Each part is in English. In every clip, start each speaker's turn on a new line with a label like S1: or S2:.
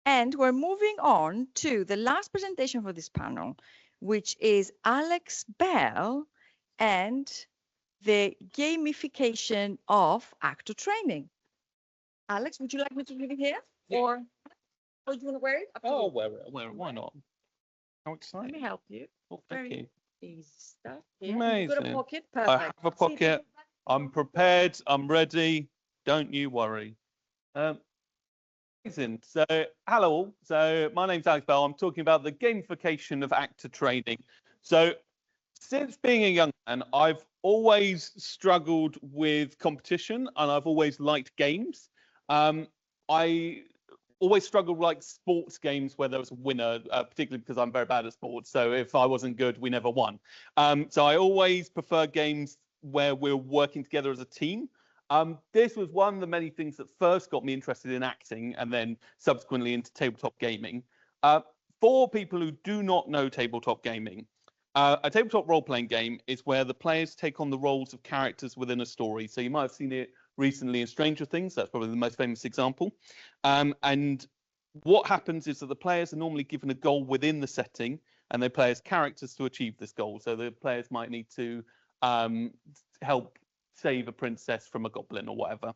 S1: And we're moving on to the last presentation for this panel, which is Alex Bell and the gamification of actor training. Alex, would you like me to leave it here?
S2: Yeah.
S1: Or do you want to wear it?
S2: Oh, wear it. Why not? How exciting.
S1: Let me help you.
S2: Oh, thank you.
S1: Easy stuff. Yeah.
S2: Amazing.
S1: You've got a pocket. Perfect.
S2: I have a pocket. I'm prepared. I'm ready. Don't you worry. Amazing. So, hello all. So, my name's Alex Bell. I'm talking about the gamification of actor training. So, since being a young man, I've always struggled with competition and I've always liked games. I always struggled with like sports games where there was a winner, particularly because I'm very bad at sports. So if I wasn't good, we never won. So I always prefer games where we're working together as a team. This was one of the many things that first got me interested in acting and then subsequently into tabletop gaming. For people who do not know tabletop gaming, a tabletop role-playing game is where the players take on the roles of characters within a story. So you might have seen it recently in Stranger Things. That's probably the most famous example. And what happens is that the players are normally given a goal within the setting and they play as characters to achieve this goal. So the players might need to help save a princess from a goblin or whatever.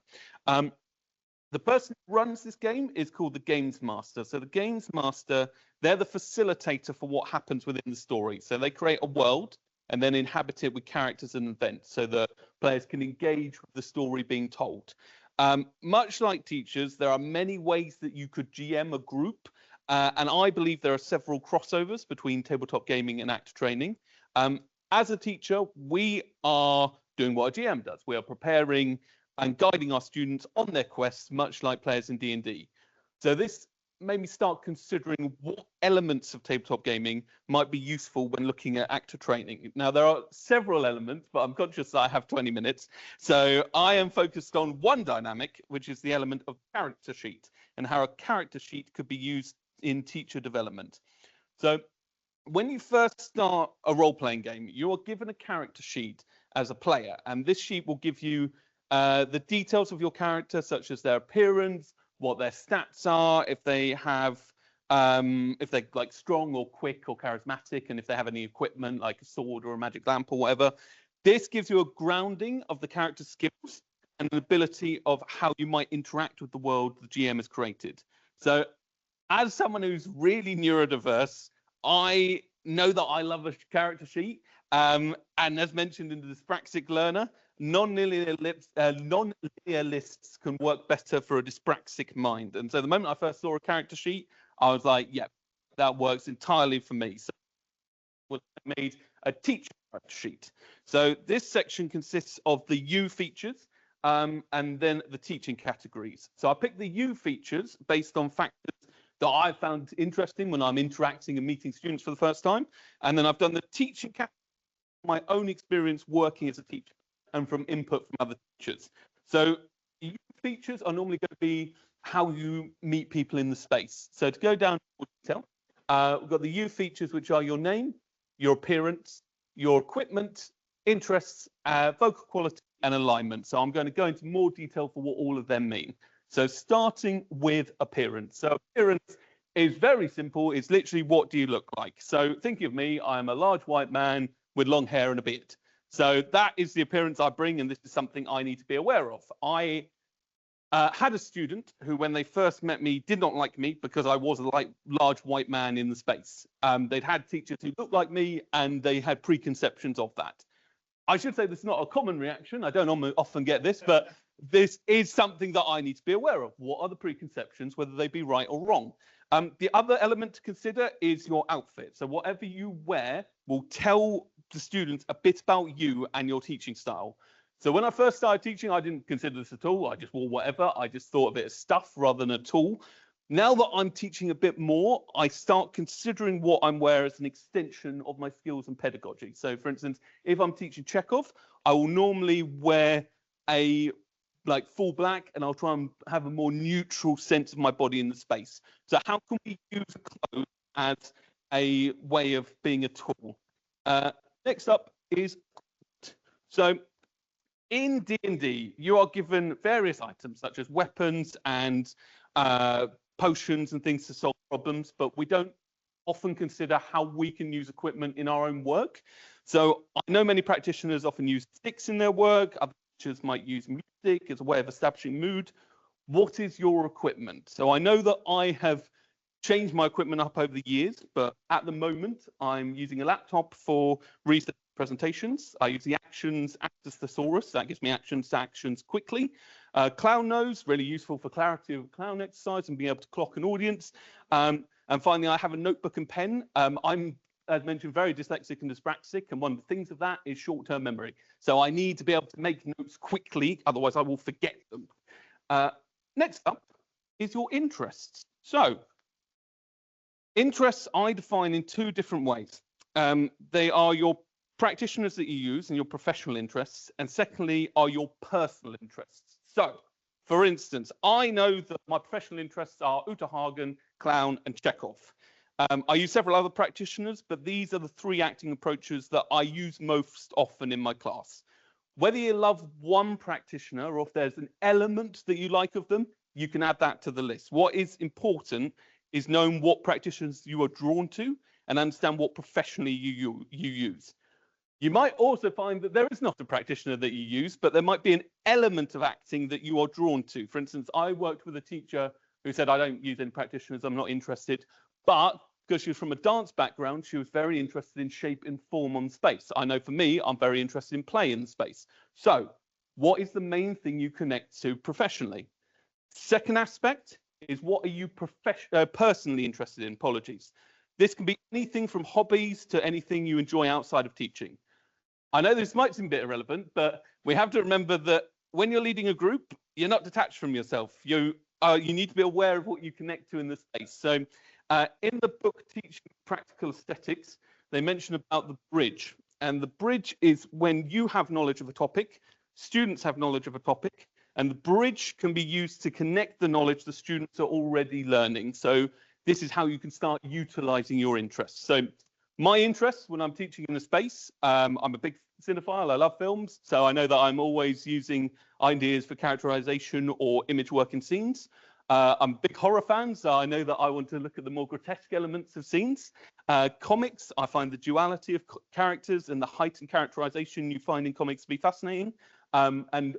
S2: The person who runs this game is called the Games Master. So the Games Master, they're the facilitator for what happens within the story. So they create a world and then inhabit it with characters and events so that players can engage with the story being told. Much like teachers, there are many ways that you could GM a group. And I believe there are several crossovers between tabletop gaming and actor training. As a teacher, we are doing what a GM does. We are preparing and guiding our students on their quests, much like players in D&D. So this made me start considering what elements of tabletop gaming might be useful when looking at actor training. Now, there are several elements, but I'm conscious that I have 20 minutes. So I am focused on one dynamic, which is the element of character sheet and how a character sheet could be used in teacher development. So when you first start a role-playing game, you are given a character sheet as a player, and this sheet will give you the details of your character, such as their appearance, what their stats are, if they have, if they're like strong or quick or charismatic, and if they have any equipment like a sword or a magic lamp or whatever. This gives you a grounding of the character's skills and an ability of how you might interact with the world the GM has created. So as someone who's really neurodiverse, I know that I love a character sheet. And as mentioned in the dyspraxic learner, non-linear lists can work better for a dyspraxic mind. And so the moment I first saw a character sheet, I was like, yeah, that works entirely for me. So I made a teacher character sheet. So this section consists of the U features and then the teaching categories. So I picked the U features based on factors that I found interesting when I'm interacting and meeting students for the first time. And then I've done the teaching category, my own experience working as a teacher and from input from other teachers. So U features are normally going to be how you meet people in the space. So to go down to more detail, we've got the U features, which are your name, your appearance, your equipment, interests, vocal quality, and alignment. So I'm going to go into more detail for what all of them mean. So starting with appearance. So appearance is very simple. It's literally, what do you look like? So think of me, I'm a large white man with long hair and a beard. So that is the appearance I bring, and this is something I need to be aware of. I had a student who, when they first met me, did not like me because I was a large white man in the space. They'd had teachers who looked like me, and they had preconceptions of that. I should say this is not a common reaction. I don't often get this, but this is something that I need to be aware of. What are the preconceptions, whether they be right or wrong? The other element to consider is your outfit. So whatever you wear will tell the students a bit about you and your teaching style. So when I first started teaching, I didn't consider this at all. I just wore whatever. I just thought a bit of stuff rather than a tool. Now that I'm teaching a bit more, I start considering what I'm wearing as an extension of my skills and pedagogy. So for instance, if I'm teaching Chekhov, I will normally wear a full black, and I'll try and have a more neutral sense of my body in the space. So how can we use clothes as a way of being a tool? Next up is, so in D&D, you are given various items such as weapons and potions and things to solve problems, but we don't often consider how we can use equipment in our own work. So I know many practitioners often use sticks in their work. Other teachers might use music as a way of establishing mood. What is your equipment? So I know that I have changed my equipment up over the years, but at the moment I'm using a laptop for research presentations. I use the Actions Access Thesaurus. That gives me actions to actions quickly. Clown Nose, really useful for clarity of clown exercise and being able to clock an audience. And finally, I have a notebook and pen. I'm, as mentioned, very dyslexic and dyspraxic, and one of the things of that is short-term memory. So I need to be able to make notes quickly, otherwise I will forget them. Next up is your interests. So interests I define in two different ways. They are your practitioners that you use and your professional interests, and secondly are your personal interests. So, for instance, I know that my professional interests are Uta Hagen, clown, and Chekhov. I use several other practitioners, but these are the three acting approaches that I use most often in my class. Whether you love one practitioner or if there's an element that you like of them, you can add that to the list. What is important is knowing what practitioners you are drawn to and understand what professionally you use. You might also find that there is not a practitioner that you use, but there might be an element of acting that you are drawn to. For instance, I worked with a teacher who said, I don't use any practitioners, I'm not interested. But because she was from a dance background, she was very interested in shape and form on space. I know for me, I'm very interested in play in space. So what is the main thing you connect to professionally? Second aspect is what are you personally interested in? Apologies. This can be anything from hobbies to anything you enjoy outside of teaching. I know this might seem a bit irrelevant, but we have to remember that when you're leading a group, you're not detached from yourself. You need to be aware of what you connect to in the space. So in the book Teaching Practical Aesthetics, they mention about the bridge. And the bridge is when you have knowledge of a topic, students have knowledge of a topic, and the bridge can be used to connect the knowledge the students are already learning. So this is how you can start utilizing your interests. So my interests when I'm teaching in a space, I'm a big cinephile, I love films. So I know that I'm always using ideas for characterization or image work in scenes. I'm a big horror fan, so I know that I want to look at the more grotesque elements of scenes. Comics, I find the duality of characters and the heightened characterization you find in comics to be fascinating. And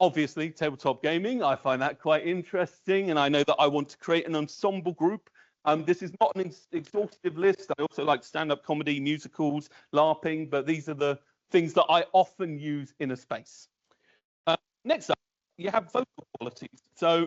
S2: obviously, tabletop gaming, I find that quite interesting, and I know that I want to create an ensemble group. This is not an exhaustive list. I also like stand-up comedy, musicals, LARPing, but these are the things that I often use in a space. Next up, you have vocal qualities. So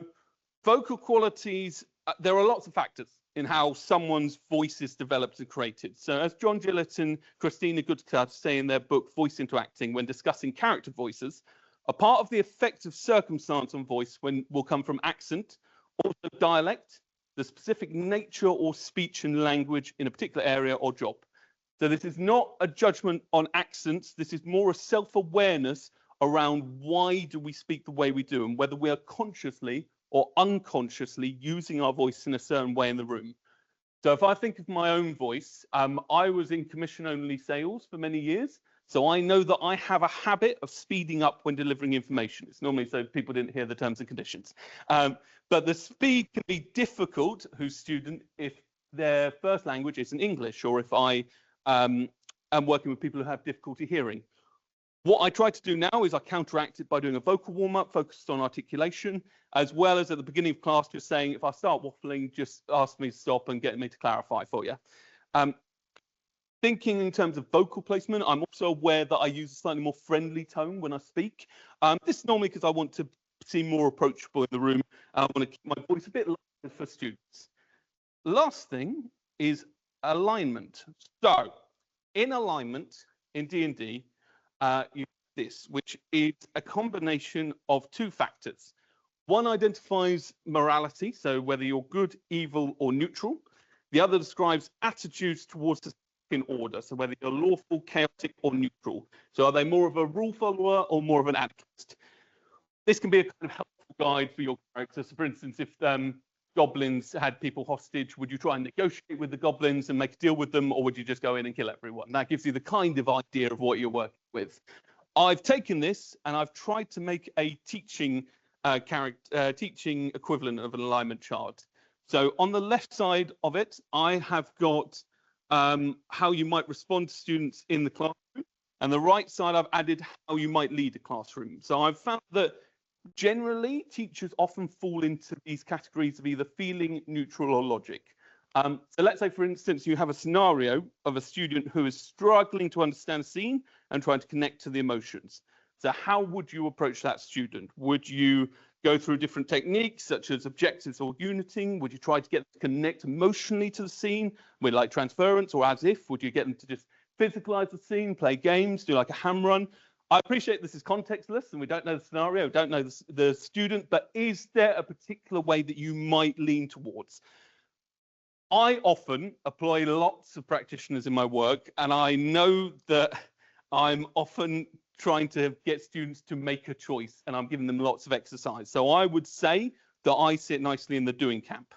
S2: vocal qualities, there are lots of factors in how someone's voice is developed and created. So as John Gillett and Christina Goodcloud say in their book, Voice into Acting, when discussing character voices, a part of the effect of circumstance on voice will come from accent, also dialect, the specific nature or speech and language in a particular area or job. So this is not a judgment on accents. This is more a self-awareness around why do we speak the way we do and whether we are consciously or unconsciously using our voice in a certain way in the room. So if I think of my own voice, I was in commission-only sales for many years. So I know that I have a habit of speeding up when delivering information. It's normally so people didn't hear the terms and conditions. But the speed can be difficult, who's student, if their first language isn't English, or if I am working with people who have difficulty hearing. What I try to do now is I counteract it by doing a vocal warm-up focused on articulation, as well as at the beginning of class just saying, if I start waffling, just ask me to stop and get me to clarify for you. Thinking in terms of vocal placement, I'm also aware that I use a slightly more friendly tone when I speak. This is normally because I want to seem more approachable in the room. I want to keep my voice a bit lighter for students. Last thing is alignment. So in alignment, in D&D, you have this, which is a combination of two factors. One identifies morality, so whether you're good, evil, or neutral. The other describes attitudes towards the in order, so whether you're lawful, chaotic, or neutral. So are they more of a rule follower or more of an anarchist? This can be a kind of helpful guide for your character. So for instance, if goblins had people hostage, would you try and negotiate with the goblins and make a deal with them, or would you just go in and kill everyone? That gives you the kind of idea of what you're working with. I've taken this and I've tried to make a teaching equivalent of an alignment chart. So on the left side of it, I have got how you might respond to students in the classroom. And the right side, I've added how you might lead a classroom. So I've found that generally teachers often fall into these categories of either feeling, neutral, or logic. So let's say, for instance, you have a scenario of a student who is struggling to understand a scene and trying to connect to the emotions. So how would you approach that student? Would you go through different techniques such as objectives or uniting? Would you try to get them to connect emotionally to the scene with like transference or as if? Would you get them to just physicalize the scene, play games, do like a ham run? I appreciate this is contextless and we don't know the scenario, don't know the student, but is there a particular way that you might lean towards? I often employ lots of practitioners in my work, and I know that I'm often trying to get students to make a choice, and I'm giving them lots of exercise. So I would say that I sit nicely in the doing camp.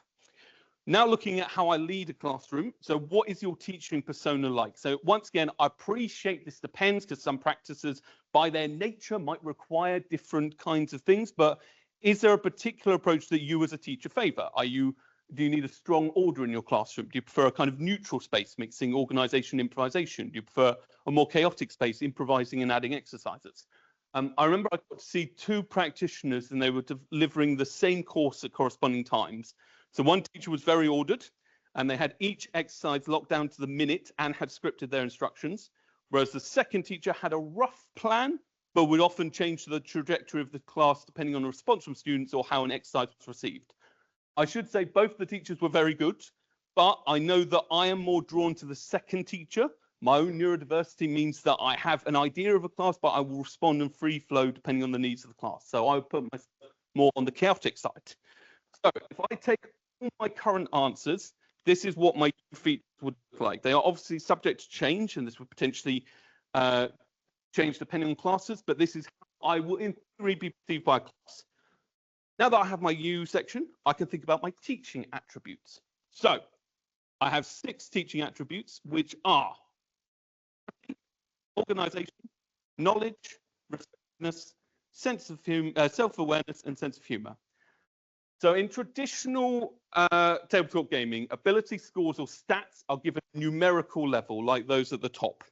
S2: Now looking at how I lead a classroom. So what is your teaching persona like? So once again, I appreciate this depends because some practices by their nature might require different kinds of things, but is there a particular approach that you as a teacher favor? Do you need a strong order in your classroom? Do you prefer a kind of neutral space, mixing organization, improvisation? Do you prefer a more chaotic space, improvising and adding exercises? I remember I got to see two practitioners and they were delivering the same course at corresponding times. So one teacher was very ordered and they had each exercise locked down to the minute and had scripted their instructions, whereas the second teacher had a rough plan, but would often change the trajectory of the class depending on the response from students or how an exercise was received. I should say both the teachers were very good, but I know that I am more drawn to the second teacher. My own neurodiversity means that I have an idea of a class, but I will respond in free flow depending on the needs of the class. So I would put myself more on the chaotic side. So if I take all my current answers, this is what my features would look like. They are obviously subject to change, and this would potentially change depending on classes, but this is how I will in theory be perceived by a class. Now that I have my you section, I can think about my teaching attributes. So I have 6 teaching attributes, which are organization, knowledge, respectfulness, sense of self-awareness, and sense of humor. So in traditional tabletop gaming, ability scores or stats are given a numerical level, like those at the top.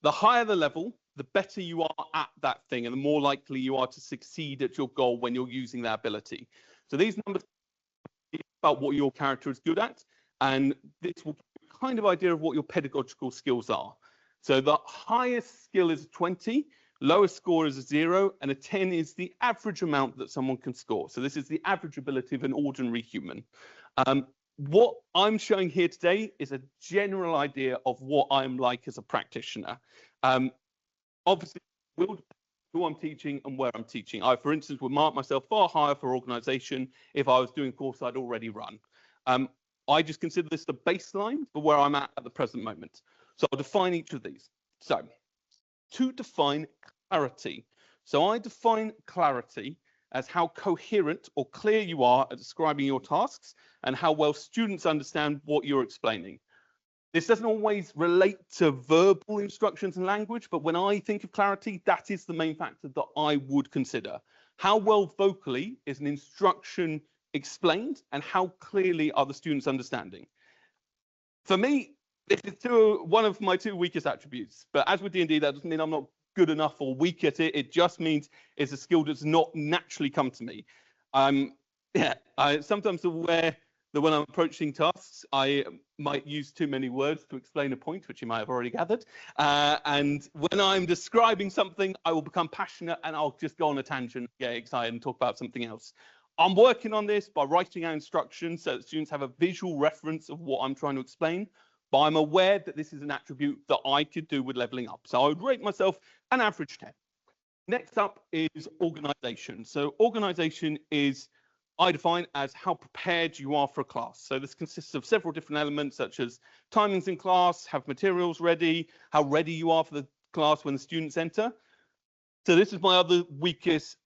S2: The higher the level, the better you are at that thing and the more likely you are to succeed at your goal when you're using that ability. So these numbers are about what your character is good at, and this will give you a kind of idea of what your pedagogical skills are. So the highest skill is a 20, lowest score is a 0, and a 10 is the average amount that someone can score. So this is the average ability of an ordinary human. What I'm showing here today is a general idea of what I'm like as a practitioner. Obviously, who I'm teaching and where I'm teaching. I, for instance, would mark myself far higher for organization if I was doing a course I'd already run. I just consider this the baseline for where I'm at the present moment. So I'll define each of these. So to define clarity. So I define clarity as how coherent or clear you are at describing your tasks and how well students understand what you're explaining. This doesn't always relate to verbal instructions and language, but when I think of clarity, that is the main factor that I would consider. How well vocally is an instruction explained and how clearly are the students understanding? For me, this is one of my 2 weakest attributes, but as with D&D, that doesn't mean I'm not good enough or weak at it. It just means it's a skill that's not naturally come to me. I'm sometimes aware that when I'm approaching tasks, I might use too many words to explain a point, which you might have already gathered. And when I'm describing something, I will become passionate and I'll just go on a tangent, get excited and talk about something else. I'm working on this by writing out instructions so that students have a visual reference of what I'm trying to explain. But I'm aware that this is an attribute that I could do with leveling up. So I would rate myself an average 10. Next up is organization. So organization is I define as how prepared you are for a class. So this consists of several different elements such as timings in class, have materials ready, how ready you are for the class when the students enter. So this is my other weakest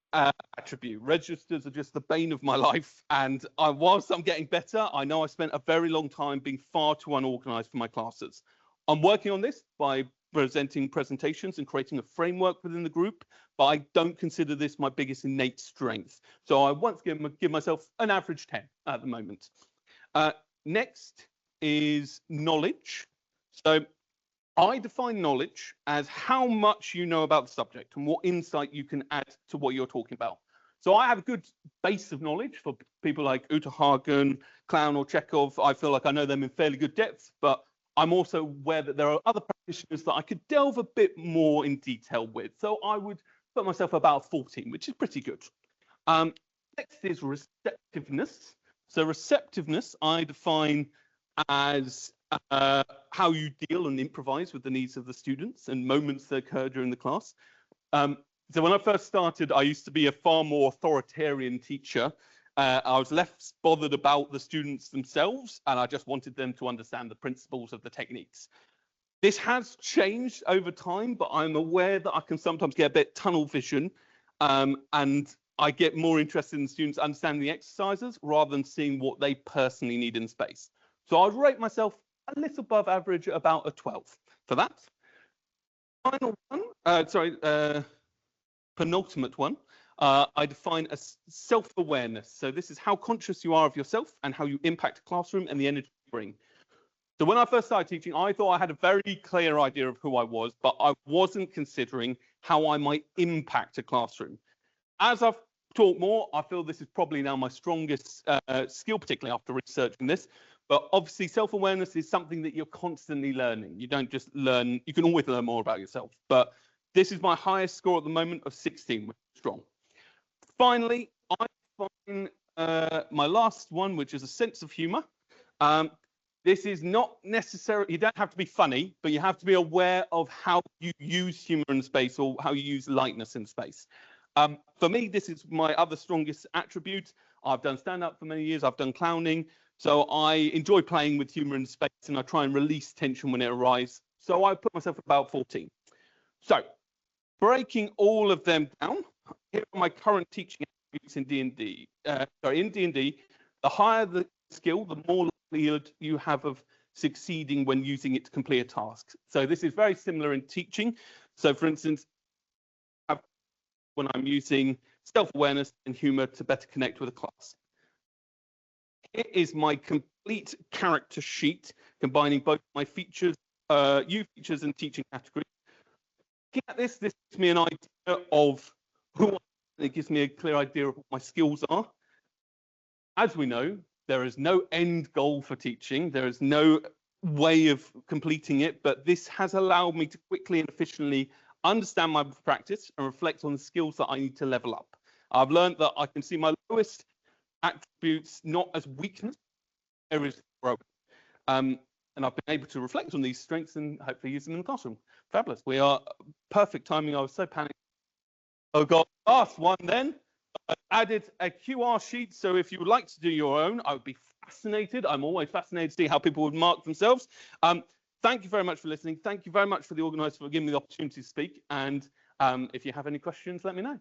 S2: attribute. Registers are just the bane of my life. And whilst I'm getting better, I know I spent a very long time being far too unorganized for my classes. I'm working on this by presenting presentations and creating a framework within the group, but I don't consider this my biggest innate strength. So I once again give myself an average 10 at the moment. Next is knowledge. So I define knowledge as how much you know about the subject and what insight you can add to what you're talking about. So I have a good base of knowledge for people like Uta Hagen, Clown or Chekhov. I feel like I know them in fairly good depth, but I'm also aware that there are other practitioners that I could delve a bit more in detail with. So I would put myself about 14, which is pretty good. Next is receptiveness. So receptiveness I define as how you deal and improvise with the needs of the students and moments that occur during the class. So when I first started, I used to be a far more authoritarian teacher. I was less bothered about the students themselves, and I just wanted them to understand the principles of the techniques. This has changed over time, but I'm aware that I can sometimes get a bit tunnel vision, and I get more interested in students understanding the exercises rather than seeing what they personally need in space. So I'd rate myself a little above average, about a 12 for that. Final one, penultimate one, I define as self-awareness. So this is how conscious you are of yourself and how you impact a classroom and the energy you bring. So when I first started teaching, I thought I had a very clear idea of who I was, but I wasn't considering how I might impact a classroom. As I've taught more, I feel this is probably now my strongest skill, particularly after researching this. But obviously, self-awareness is something that you're constantly learning. You don't just learn, you can always learn more about yourself. But this is my highest score at the moment of 16, which is strong. Finally, I find my last one, which is a sense of humor. This is not necessarily, you don't have to be funny, but you have to be aware of how you use humor in space or how you use lightness in space. For me, this is my other strongest attribute. I've done stand-up for many years. I've done clowning. So I enjoy playing with humor in space, and I try and release tension when it arises. So I put myself about 14. So breaking all of them down, here are my current teaching attributes in D&D. In D&D, the higher the skill, the more likelihood you have of succeeding when using it to complete a task. So this is very similar in teaching. So for instance, when I'm using self-awareness and humor to better connect with a class. Here is my complete character sheet, combining both my features, U features and teaching categories. Looking at this gives me an idea of who I am. It gives me a clear idea of what my skills are. As we know, there is no end goal for teaching. There is no way of completing it, but this has allowed me to quickly and efficiently understand my practice and reflect on the skills that I need to level up. I've learned that I can see my lowest attributes not as weakness, areas of growth. And I've been able to reflect on these strengths and hopefully use them in the classroom. Fabulous. We are perfect timing. I was so panicked. Oh God, last one then. I added a QR sheet. So if you would like to do your own, I would be fascinated. I'm always fascinated to see how people would mark themselves. Thank you very much for listening. Thank you very much for the organizer for giving me the opportunity to speak. And if you have any questions, let me know.